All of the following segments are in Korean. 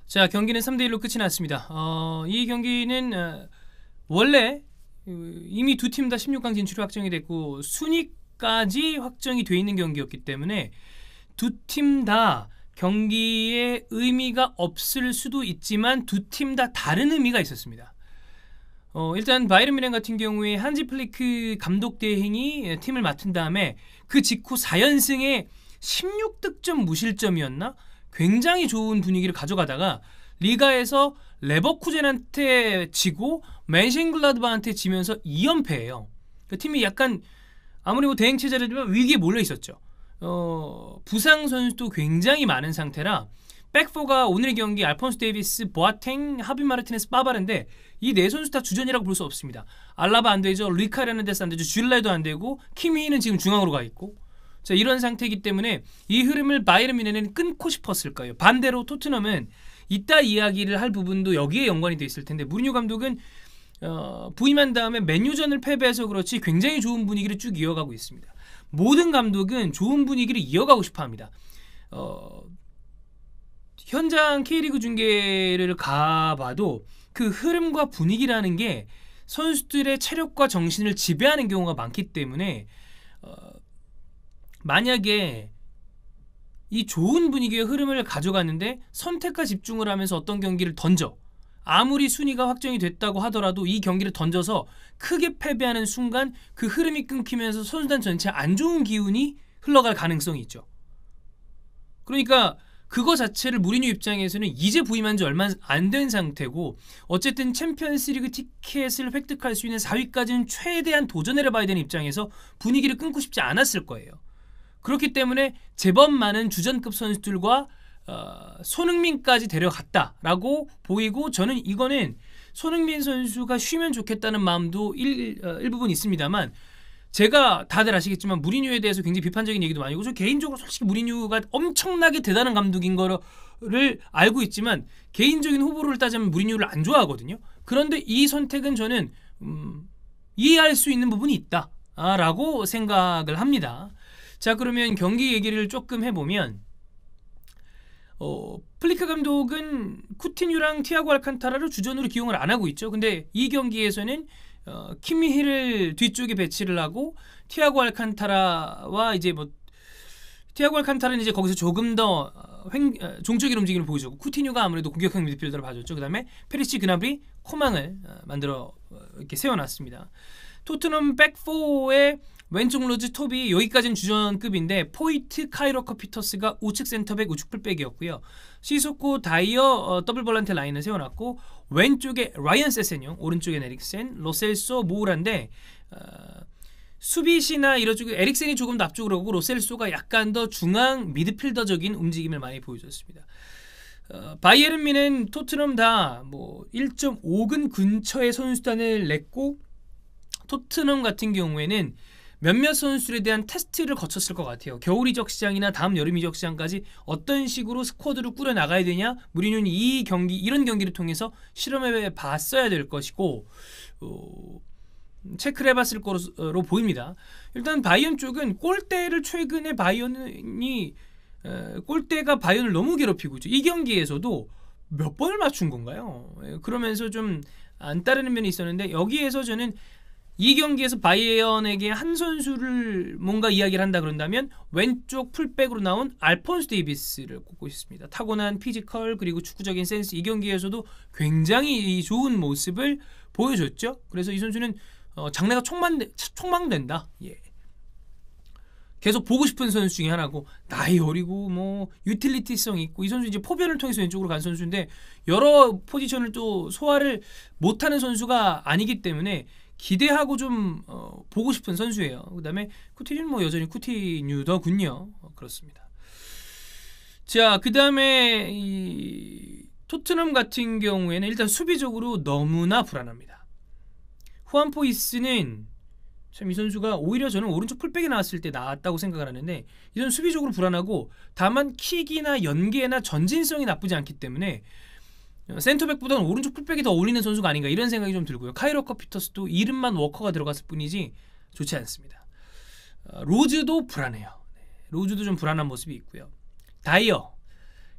자, 경기는 3대1로 끝이 났습니다. 이 경기는 원래 이미 두 팀 다 16강 진출이 확정이 됐고 순위까지 확정이 돼 있는 경기였기 때문에 두 팀 다 경기에 의미가 없을 수도 있지만 두 팀 다 다른 의미가 있었습니다. 일단 바이에른 뮌헨 같은 경우에 한지 플리크 감독 대행이 팀을 맡은 다음에 그 직후 4연승에 16득점 무실점이었나? 굉장히 좋은 분위기를 가져가다가 리가에서 레버쿠젠한테 지고 맨셴글라드바한테 지면서 2연패예요. 그 팀이 약간 아무리 뭐 대행 체제라지만 위기에 몰려 있었죠. 부상 선수도 굉장히 많은 상태라 백포가 오늘 경기 알폰소 데이비스, 보아탱, 하비 마르티네스, 빠바른데 이 네 선수 다 주전이라고 볼 수 없습니다. 알라바 안 되죠. 루이카 헤르난데스 안 되죠. 줄레도 안 되고 키미히는 지금 중앙으로 가 있고 자, 이런 상태이기 때문에 이 흐름을 바이에른 뮌헨은 끊고 싶었을 거예요. 반대로 토트넘은 이따 이야기를 할 부분도 여기에 연관이 돼 있을 텐데 무리뉴 감독은 부임한 다음에 맨유전을 패배해서 그렇지 굉장히 좋은 분위기를 쭉 이어가고 있습니다. 모든 감독은 좋은 분위기를 이어가고 싶어합니다. 현장 K리그 중계를 가봐도 그 흐름과 분위기라는 게 선수들의 체력과 정신을 지배하는 경우가 많기 때문에 만약에 이 좋은 분위기의 흐름을 가져갔는데 선택과 집중을 하면서 어떤 경기를 던져 아무리 순위가 확정이 됐다고 하더라도 이 경기를 던져서 크게 패배하는 순간 그 흐름이 끊기면서 선수단 전체에 안 좋은 기운이 흘러갈 가능성이 있죠. 그러니까 그거 자체를 무리뉴 입장에서는 이제 부임한 지 얼마 안 된 상태고 어쨌든 챔피언스리그 티켓을 획득할 수 있는 4위까지는 최대한 도전을 해봐야 되는 입장에서 분위기를 끊고 싶지 않았을 거예요. 그렇기 때문에 제법 많은 주전급 선수들과 손흥민까지 데려갔다라고 보이고 저는 이거는 손흥민 선수가 쉬면 좋겠다는 마음도 일부분 있습니다만 제가 다들 아시겠지만 무리뉴에 대해서 굉장히 비판적인 얘기도 많이 하고 저 개인적으로 솔직히 무리뉴가 엄청나게 대단한 감독인 거를 알고 있지만 개인적인 호불호를 따지면 무리뉴를 안 좋아하거든요. 그런데 이 선택은 저는 이해할 수 있는 부분이 있다라고 생각을 합니다. 자, 그러면 경기 얘기를 조금 해보면 플리크 감독은 쿠티뉴랑 티아고 알칸타라를 주전으로 기용을 안 하고 있죠. 근데 이 경기에서는 키미히를 뒤쪽에 배치를 하고 티아고 알칸타라와 이제 뭐 티아고 알칸타라는 이제 거기서 조금 더 종적인 움직임을 보여주고 쿠티뉴가 아무래도 공격형 미드필더를 봐줬죠. 그 다음에 페리시 그나브리 코망을 만들어 이렇게 세워놨습니다. 토트넘 백포의 왼쪽 로즈 톱이 여기까지는 주전급인데 포이트, 카이로커, 피터스가 우측 센터백, 우측 풀백이었고요. 시소코, 다이어, 더블 볼란테 라인을 세워놨고 왼쪽에 라이언 세세뇽, 오른쪽에 에릭센, 로셀소, 모우라인데 수비시나 이런 쪽에 에릭센이 조금 더 앞쪽으로 오고 로셀소가 약간 더 중앙 미드필더적인 움직임을 많이 보여줬습니다. 바이에른 뮌헨, 토트넘 다 뭐 1.5근 근처의 선수단을 냈고 토트넘 같은 경우에는 몇몇 선수들에 대한 테스트를 거쳤을 것 같아요. 겨울 이적 시장이나 다음 여름 이적 시장까지 어떤 식으로 스쿼드를 꾸려 나가야 되냐 무리뉴는 이런 경기를 통해서 실험해 봤어야 될 것이고 체크를 해봤을 거로 보입니다. 일단 바이언 쪽은 골대를 최근에 골대가 바이언을 너무 괴롭히고 있죠. 이 경기에서도 몇 번을 맞춘 건가요? 그러면서 좀 안 따르는 면이 있었는데 여기에서 저는 이 경기에서 바이에른에게 한 선수를 뭔가 이야기를 한다 그런다면 왼쪽 풀백으로 나온 알폰소 데이비스를 꼽고 있습니다. 타고난 피지컬 그리고 축구적인 센스 이 경기에서도 굉장히 좋은 모습을 보여줬죠. 그래서 이 선수는 장래가 촉망된다. 예. 계속 보고 싶은 선수 중에 하나고 나이 어리고 뭐 유틸리티성 있고 이 선수 이제 포변을 통해서 왼쪽으로 간 선수인데 여러 포지션을 또 소화를 못하는 선수가 아니기 때문에 기대하고 좀 보고 싶은 선수예요. 그 다음에 쿠티뉴는 뭐 여전히 쿠티뉴더군요. 그렇습니다. 자, 그 다음에 이 토트넘 같은 경우에는 일단 수비적으로 너무나 불안합니다. 후안 포이스는 참 이 선수가 오히려 저는 오른쪽 풀백에 나왔을 때 나았다고 생각을 하는데 이 선수 수비적으로 불안하고 다만 킥이나 연계나 전진성이 나쁘지 않기 때문에 센터백보다는 오른쪽 풀백이 더 어울리는 선수가 아닌가 이런 생각이 좀 들고요. 카이로커 피터스도 이름만 워커가 들어갔을 뿐이지 좋지 않습니다. 로즈도 불안해요. 로즈도 좀 불안한 모습이 있고요. 다이어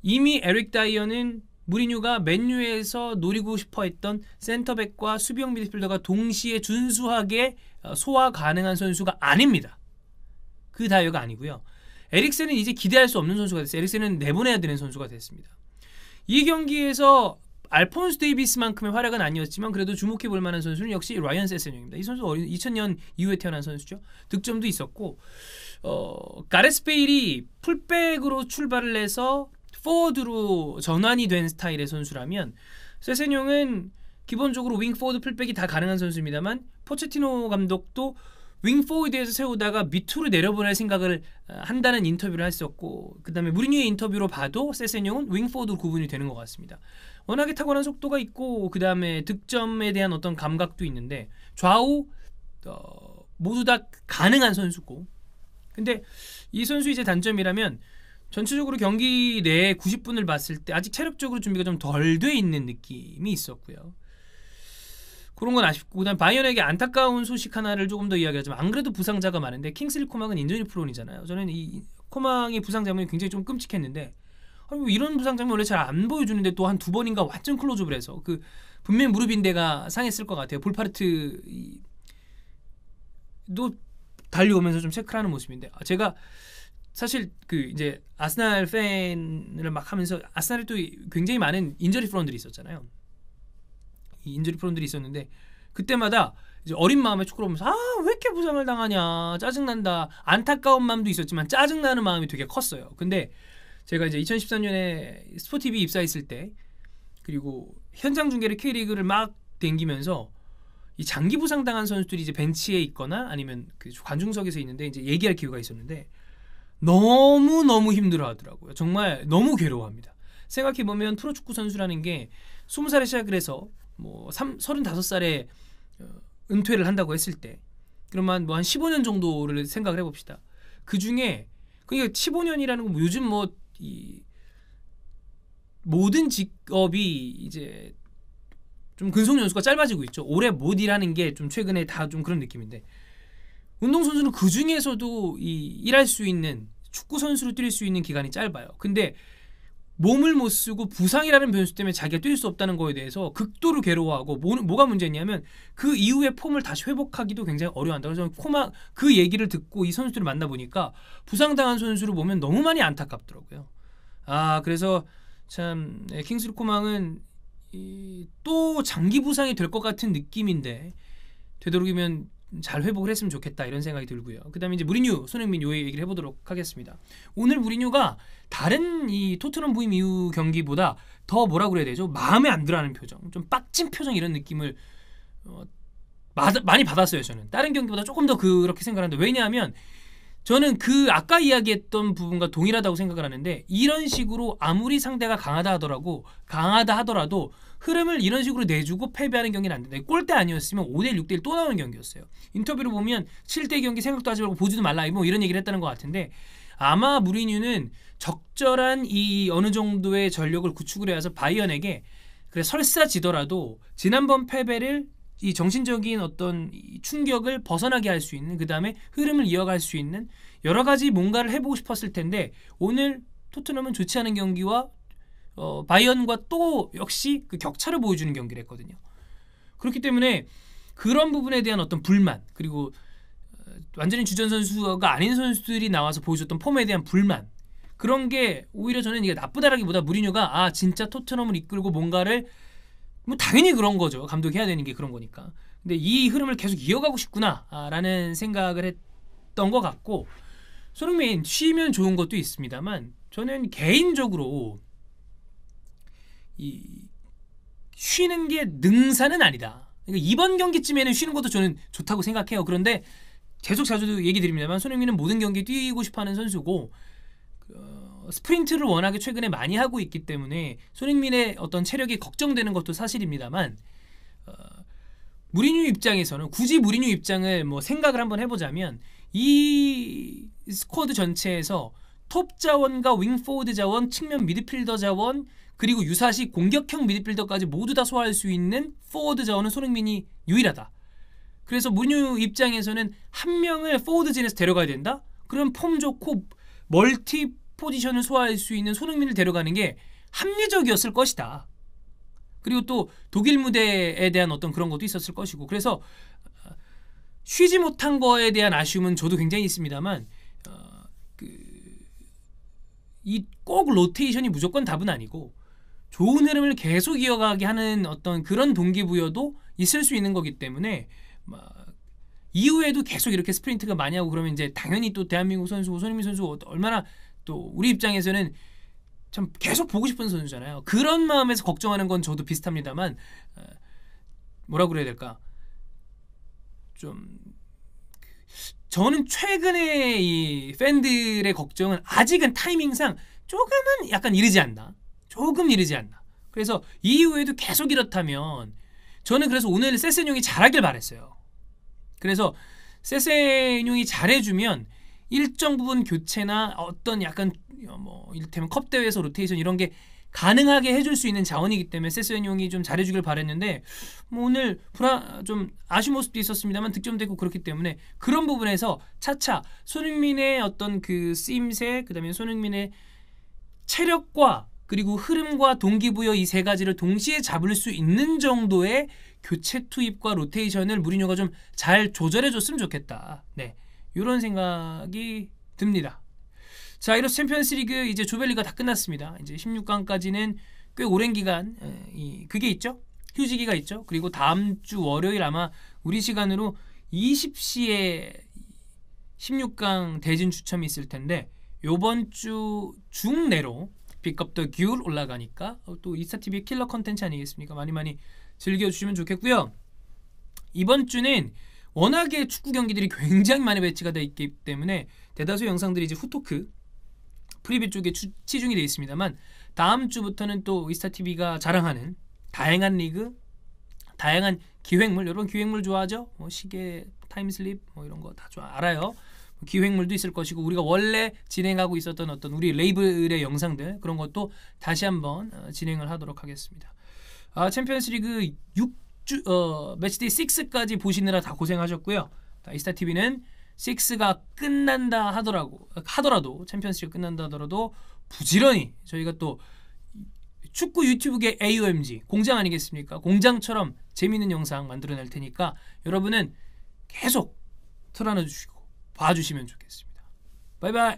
이미 에릭 다이어는 무리뉴가 맨유에서 노리고 싶어했던 센터백과 수비형 미드필더가 동시에 준수하게 소화 가능한 선수가 아닙니다. 그 다이어가 아니고요. 에릭센은 이제 기대할 수 없는 선수가 됐어요. 에릭센은 내보내야 되는 선수가 됐습니다. 이 경기에서 알폰소 데이비스만큼의 활약은 아니었지만 그래도 주목해볼 만한 선수는 역시 라이언 세세뇽입니다. 이 선수 2000년 이후에 태어난 선수죠. 득점도 있었고 가레스 베일이 풀백으로 출발을 해서 포워드로 전환이 된 스타일의 선수라면 세세뇽은 기본적으로 윙포워드 풀백이 다 가능한 선수입니다만 포체티노 감독도 윙포워드에서 세우다가 밑으로 내려보낼 생각을 한다는 인터뷰를 했었고 그 다음에 무리뉴의 인터뷰로 봐도 세세뇽은 윙포워드로 구분이 되는 것 같습니다. 워낙에 탁월한 속도가 있고 그 다음에 득점에 대한 어떤 감각도 있는데 좌우 모두 다 가능한 선수고 근데 이 선수 이제 단점이라면 전체적으로 경기 내 90분을 봤을 때 아직 체력적으로 준비가 좀 덜 돼 있는 느낌이 있었고요. 그런 건 아쉽고 그다음 바이언에게 안타까운 소식 하나를 조금 더 이야기하자면 안 그래도 부상자가 많은데 킹슬리 코망은 인저리 프론이잖아요. 저는 이 코망의 부상 장면이 굉장히 좀 끔찍했는데 이런 부상 장면 원래 잘 안 보여주는데 또 한 2번인가 완전 클로즈업을 해서 그 분명히 무릎 인대가 상했을 것 같아요. 볼파르트도 달려오면서 좀 체크를 하는 모습인데 제가 사실 그 이제 아스날 팬을 막 하면서 아스날에 또 굉장히 많은 인저리 프론들이 있었잖아요. 이 인저리 프론들이 있었는데 그때마다 이제 어린 마음에 축구를 보면서 왜 이렇게 부상을 당하냐 짜증난다 안타까운 마음도 있었지만 짜증나는 마음이 되게 컸어요. 근데 제가 이제 2013년에 스포티비 입사했을 때 그리고 현장 중계를 K리그를 막 댕기면서 이 장기 부상 당한 선수들이 이제 벤치에 있거나 아니면 그 관중석에서 있는데 이제 얘기할 기회가 있었는데 너무 힘들어하더라고요. 정말 너무 괴로워합니다. 생각해보면 프로축구 선수라는 게 20살에 시작을 해서 뭐 35살에 은퇴를 한다고 했을 때 그러면 뭐 한 15년 정도를 생각을 해봅시다. 그 중에 그러니까 15년이라는 건 뭐 요즘 뭐 이 모든 직업이 이제 좀 근속 연수가 짧아지고 있죠. 오래 못 일하는 게 좀 최근에 다 좀 그런 느낌인데 운동선수는 그 중에서도 이 일할 수 있는 축구 선수로 뛸 수 있는 기간이 짧아요. 근데 몸을 못 쓰고 부상이라는 변수 때문에 자기가 뛸 수 없다는 거에 대해서 극도로 괴로워하고 뭐가 문제냐면 그 이후에 폼을 다시 회복하기도 굉장히 어려워한다. 그래서 그 얘기를 듣고 이 선수들을 만나보니까 부상당한 선수를 보면 너무 많이 안타깝더라고요. 그래서 참 킹슬리 코망은 또 장기 부상이 될 것 같은 느낌인데 되도록이면 잘 회복을 했으면 좋겠다 이런 생각이 들고요. 그 다음에 이제 무리뉴, 손흥민 요 얘기를 해보도록 하겠습니다. 오늘 무리뉴가 다른 이 토트넘 부임 이후 경기보다 더 뭐라 그래야 되죠? 마음에 안 들어하는 표정, 좀 빡친 표정 이런 느낌을 많이 받았어요. 저는 다른 경기보다 조금 더 그렇게 생각하는데 왜냐하면 저는 그 아까 이야기했던 부분과 동일하다고 생각을 하는데 이런 식으로 아무리 상대가 강하다 하더라도 흐름을 이런 식으로 내주고 패배하는 경기는 안 된다. 골대 아니었으면 5대1, 6대1 또 나오는 경기였어요. 인터뷰를 보면 7대 경기 생각도 하지 말고 보지도 말라 뭐 이런 얘기를 했다는 것 같은데 아마 무리뉴는 적절한 이 어느 정도의 전력을 구축을 해서 바이언에게 그래 설사 지더라도 지난번 패배를 이 정신적인 어떤 충격을 벗어나게 할 수 있는 그 다음에 흐름을 이어갈 수 있는 여러 가지 뭔가를 해보고 싶었을 텐데 오늘 토트넘은 좋지 않은 경기와 바이언과 또 역시 그 격차를 보여주는 경기를 했거든요. 그렇기 때문에 그런 부분에 대한 어떤 불만 그리고 완전히 주전 선수가 아닌 선수들이 나와서 보여줬던 폼에 대한 불만 그런 게 오히려 저는 이게 나쁘다라기보다 무리뉴가 진짜 토트넘을 이끌고 뭔가를 뭐 당연히 그런 거죠. 감독이 해야 되는 게 그런 거니까. 근데 이 흐름을 계속 이어가고 싶구나라는 생각을 했던 것 같고 손흥민 쉬면 좋은 것도 있습니다만 저는 개인적으로 이 쉬는 게 능사는 아니다. 그러니까 이번 경기쯤에는 쉬는 것도 저는 좋다고 생각해요. 그런데 계속 자주 얘기 드립니다만 손흥민은 모든 경기에 뛰고 싶어하는 선수고 스프린트를 워낙에 최근에 많이 하고 있기 때문에 손흥민의 어떤 체력이 걱정되는 것도 사실입니다만 무리뉴 입장에서는 굳이 무리뉴 입장을 뭐 생각을 한번 해보자면 이 스쿼드 전체에서 톱 자원과 윙포워드 자원, 측면 미드필더 자원 그리고 유사시 공격형 미드필더까지 모두 다 소화할 수 있는 포워드 자원은 손흥민이 유일하다. 그래서 무리뉴 입장에서는 한 명을 포워드진에서 데려가야 된다? 그럼 폼 좋고 멀티 포지션을 소화할 수 있는 손흥민을 데려가는 게 합리적이었을 것이다. 그리고 또 독일 무대에 대한 어떤 그런 것도 있었을 것이고, 그래서 쉬지 못한 거에 대한 아쉬움은 저도 굉장히 있습니다만, 이 꼭 로테이션이 무조건 답은 아니고 좋은 흐름을 계속 이어가게 하는 어떤 그런 동기부여도 있을 수 있는 거기 때문에 이후에도 계속 이렇게 스프린트가 많이 하고 그러면 이제 당연히 또 대한민국 선수 손흥민 선수 얼마나 또 우리 입장에서는 참 계속 보고 싶은 선수잖아요. 그런 마음에서 걱정하는 건 저도 비슷합니다만, 뭐라 그래야 될까? 좀 저는 최근에 이 팬들의 걱정은 아직은 타이밍상 조금은 약간 이르지 않나? 조금 이르지 않나? 그래서 이후에도 계속 이렇다면 저는 그래서 오늘 세세뇽이 잘하길 바랬어요. 그래서 세세뇽이 잘해주면 일정 부분 교체나 어떤 약간 뭐 이를테면 컵 대회에서 로테이션 이런 게 가능하게 해줄 수 있는 자원이기 때문에 세세뇽이 좀 잘해주길 바랬는데, 뭐 오늘 좀 아쉬운 모습도 있었습니다만 득점되고 그렇기 때문에 그런 부분에서 차차 손흥민의 어떤 그 쓰임새, 그다음에 손흥민의 체력과 그리고 흐름과 동기부여 이 세 가지를 동시에 잡을 수 있는 정도의 교체 투입과 로테이션을 무리뉴가 좀 잘 조절해줬으면 좋겠다. 네, 이런 생각이 듭니다. 자, 이로써 챔피언스리그 이제 조별리가 다 끝났습니다. 이제 16강까지는 꽤 오랜 기간 그게 있죠. 휴지기가 있죠. 그리고 다음 주 월요일 아마 우리 시간으로 20시에 16강 대진 추첨이 있을 텐데 요번 주 중내로 픽업 더 귤 올라가니까 또 이스타TV 킬러 컨텐츠 아니겠습니까? 많이 즐겨주시면 좋겠고요. 이번 주는 워낙에 축구 경기들이 굉장히 많이 배치가 되어 있기 때문에 대다수 영상들이 이제 후토크 프리뷰 쪽에 치중이 되어 있습니다만, 다음 주부터는 또 이스타TV가 자랑하는 다양한 리그, 다양한 기획물, 여러분 기획물 좋아하죠? 뭐 시계, 타임슬립 뭐 이런 거 다 알아요. 기획물도 있을 것이고 우리가 원래 진행하고 있었던 어떤 우리 레이블의 영상들 그런 것도 다시 한번 진행을 하도록 하겠습니다. 챔피언스리그 6주 매치데이 6까지 보시느라 다 고생하셨고요. 이스타TV는 6가 끝난다 하더라도 챔피언스리그 끝난다 하더라도 부지런히 저희가 또 축구 유튜브계 AOMG 공장 아니겠습니까? 공장처럼 재미있는 영상 만들어낼 테니까 여러분은 계속 틀어놔 주시고 봐주시면 좋겠습니다. 바이바이.